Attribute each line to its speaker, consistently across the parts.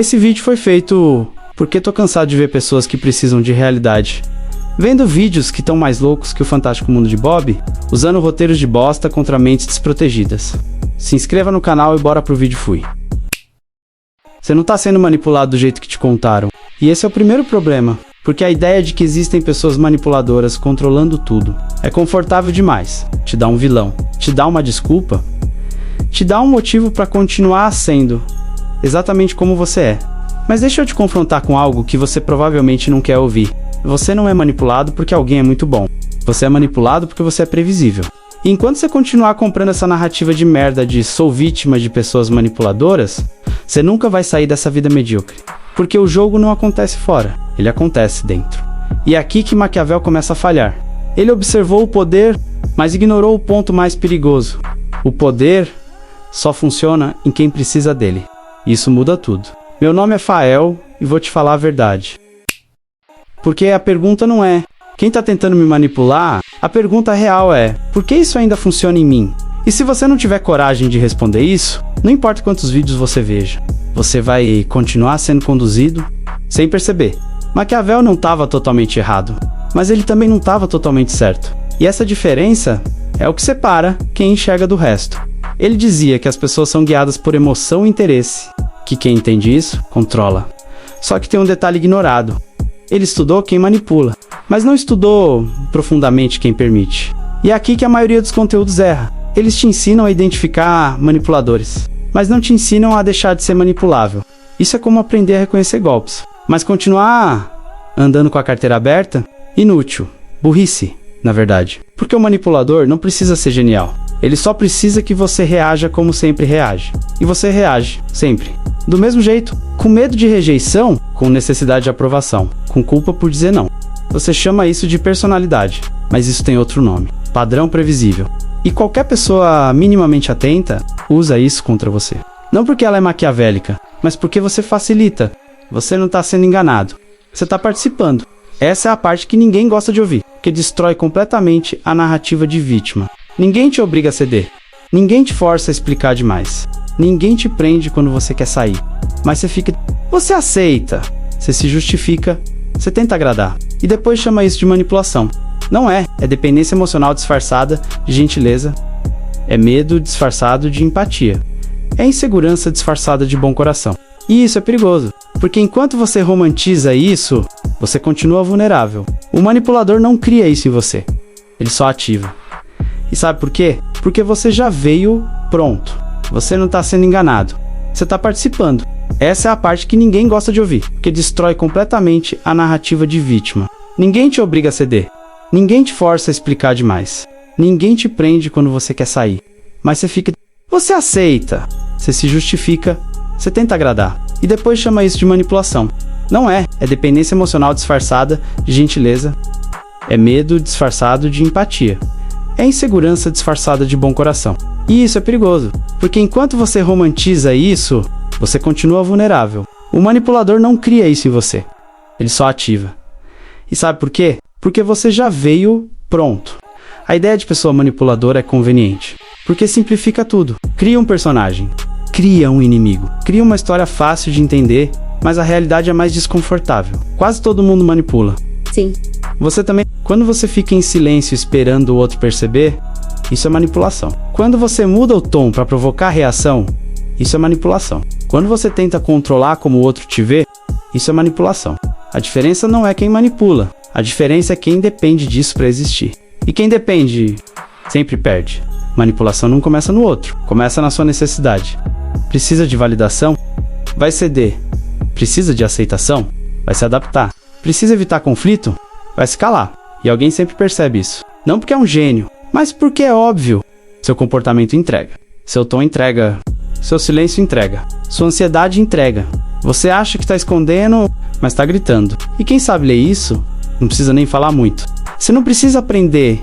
Speaker 1: Esse vídeo foi feito porque tô cansado de ver pessoas que precisam de realidade vendo vídeos que estão mais loucos que o Fantástico Mundo de Bob, usando roteiros de bosta contra mentes desprotegidas. Se inscreva no canal e bora pro vídeo fui. Você não tá sendo manipulado do jeito que te contaram. E esse é o primeiro problema, porque a ideia de que existem pessoas manipuladoras controlando tudo é confortável demais. Te dá um vilão, te dá uma desculpa, te dá um motivo para continuar sendo exatamente como você é. Mas deixa eu te confrontar com algo que você provavelmente não quer ouvir. Você não é manipulado porque alguém é muito bom. Você é manipulado porque você é previsível. E enquanto você continuar comprando essa narrativa de merda de sou vítima de pessoas manipuladoras, você nunca vai sair dessa vida medíocre. Porque o jogo não acontece fora, ele acontece dentro. E é aqui que Maquiavel começa a falhar. Ele observou o poder, mas ignorou o ponto mais perigoso. O poder só funciona em quem precisa dele. Isso muda tudo. Meu nome é Fael e vou te falar a verdade. Porque a pergunta não é quem está tentando me manipular, a pergunta real é por que isso ainda funciona em mim? E se você não tiver coragem de responder isso, não importa quantos vídeos você veja, você vai continuar sendo conduzido sem perceber. Maquiavel não estava totalmente errado, mas ele também não estava totalmente certo. E essa diferença é o que separa quem enxerga do resto. Ele dizia que as pessoas são guiadas por emoção e interesse, que quem entende isso, controla. Só que tem um detalhe ignorado. Ele estudou quem manipula, mas não estudou profundamente quem permite. E é aqui que a maioria dos conteúdos erra. Eles te ensinam a identificar manipuladores, mas não te ensinam a deixar de ser manipulável. Isso é como aprender a reconhecer golpes. Mas continuar andando com a carteira aberta? Inútil. Burrice, na verdade. Porque o manipulador não precisa ser genial. Ele só precisa que você reaja como sempre reage. E você reage, sempre. Do mesmo jeito, com medo de rejeição, com necessidade de aprovação, com culpa por dizer não. Você chama isso de personalidade, mas isso tem outro nome. Padrão previsível. E qualquer pessoa minimamente atenta usa isso contra você. Não porque ela é maquiavélica, mas porque você facilita. Você não está sendo enganado. Você está participando. Essa é a parte que ninguém gosta de ouvir, que destrói completamente a narrativa de vítima. Ninguém te obriga a ceder. Ninguém te força a explicar demais. Ninguém te prende quando você quer sair. Mas você fica... Você aceita. Você se justifica. Você tenta agradar. E depois chama isso de manipulação. Não é. É dependência emocional disfarçada de gentileza. É medo disfarçado de empatia. É insegurança disfarçada de bom coração. E isso é perigoso. Porque enquanto você romantiza isso, você continua vulnerável. O manipulador não cria isso em você. Ele só ativa. E sabe por quê? Porque você já veio pronto. Você não está sendo enganado. Você está participando. Essa é a parte que ninguém gosta de ouvir, que destrói completamente a narrativa de vítima. Ninguém te obriga a ceder. Ninguém te força a explicar demais. Ninguém te prende quando você quer sair. Mas você fica... Você aceita. Você se justifica. Você tenta agradar. E depois chama isso de manipulação. Não é. É dependência emocional disfarçada de gentileza. É medo disfarçado de empatia. É insegurança disfarçada de bom coração. E isso é perigoso, porque enquanto você romantiza isso, você continua vulnerável. O manipulador não cria isso em você. Ele só ativa. E sabe por quê? Porque você já veio pronto. A ideia de pessoa manipuladora é conveniente, porque simplifica tudo. Cria um personagem, cria um inimigo, cria uma história fácil de entender, mas a realidade é mais desconfortável. Quase todo mundo manipula.
Speaker 2: Sim.
Speaker 1: Você também, quando você fica em silêncio esperando o outro perceber, isso é manipulação. Quando você muda o tom para provocar reação, isso é manipulação. Quando você tenta controlar como o outro te vê, isso é manipulação. A diferença não é quem manipula, a diferença é quem depende disso para existir. E quem depende sempre perde. Manipulação não começa no outro, começa na sua necessidade. Precisa de validação? Vai ceder. Precisa de aceitação? Vai se adaptar. Precisa evitar conflito? Vai se calar. E alguém sempre percebe isso. Não porque é um gênio, mas porque é óbvio. Seu comportamento entrega. Seu tom entrega. Seu silêncio entrega. Sua ansiedade entrega. Você acha que está escondendo, mas está gritando. E quem sabe ler isso, não precisa nem falar muito. Você não precisa aprender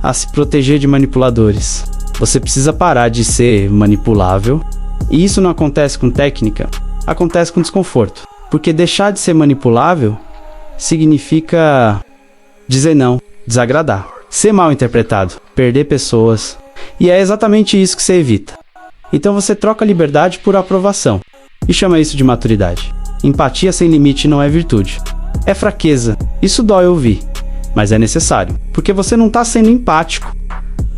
Speaker 1: a se proteger de manipuladores. Você precisa parar de ser manipulável. E isso não acontece com técnica, acontece com desconforto. Porque deixar de ser manipulável significa dizer não, desagradar, ser mal interpretado, perder pessoas. E é exatamente isso que você evita. Então você troca liberdade por aprovação. e chama isso de maturidade. Empatia sem limite não é virtude. É fraqueza. Isso dói ouvir, mas é necessário, porque você não está sendo empático.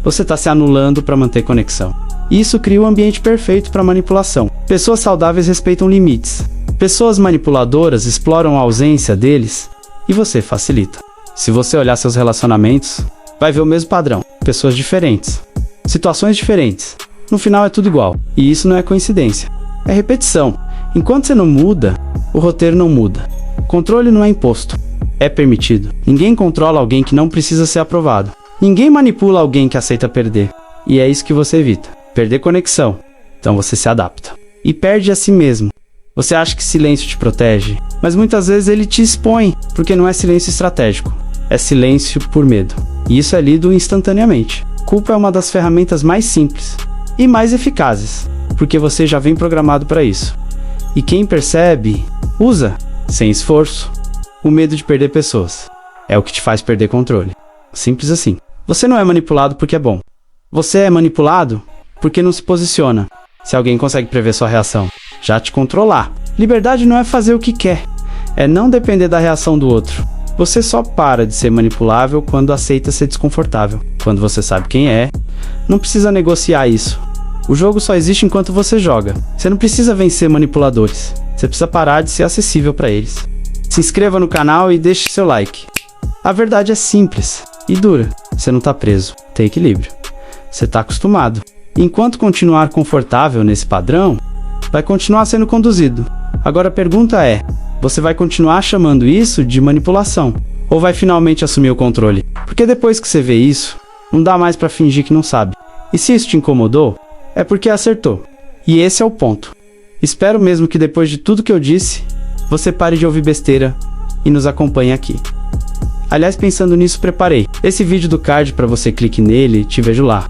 Speaker 1: Você está se anulando para manter conexão. E isso cria um ambiente perfeito para manipulação. Pessoas saudáveis respeitam limites. Pessoas manipuladoras exploram a ausência deles e você facilita. Se você olhar seus relacionamentos, vai ver o mesmo padrão. Pessoas diferentes, situações diferentes. No final é tudo igual. E isso não é coincidência. É repetição. Enquanto você não muda, o roteiro não muda. Controle não é imposto. É permitido. Ninguém controla alguém que não precisa ser aprovado. Ninguém manipula alguém que aceita perder. E é isso que você evita. Perder conexão. Então você se adapta. E perde a si mesmo. Você acha que silêncio te protege, mas muitas vezes ele te expõe, porque não é silêncio estratégico. É silêncio por medo. E isso é lido instantaneamente. Culpa é uma das ferramentas mais simples e mais eficazes, porque você já vem programado para isso. E quem percebe, usa, sem esforço. O medo de perder pessoas é o que te faz perder controle. Simples assim. Você não é manipulado porque é bom. Você é manipulado porque não se posiciona. Se alguém consegue prever sua reação, já te controlar. Liberdade não é fazer o que quer, é não depender da reação do outro. Você só para de ser manipulável quando aceita ser desconfortável. Quando você sabe quem é, não precisa negociar isso. O jogo só existe enquanto você joga. Você não precisa vencer manipuladores. Você precisa parar de ser acessível para eles. Se inscreva no canal e deixe seu like. A verdade é simples e dura. Você não está preso, tem equilíbrio. Você está acostumado. Enquanto continuar confortável nesse padrão, vai continuar sendo conduzido. Agora a pergunta é, você vai continuar chamando isso de manipulação? Ou vai finalmente assumir o controle? Porque depois que você vê isso, não dá mais para fingir que não sabe. E se isso te incomodou, é porque acertou. E esse é o ponto. Espero mesmo que depois de tudo que eu disse, você pare de ouvir besteira e nos acompanhe aqui. Aliás, pensando nisso, preparei esse vídeo do card para você clique nele e te vejo lá.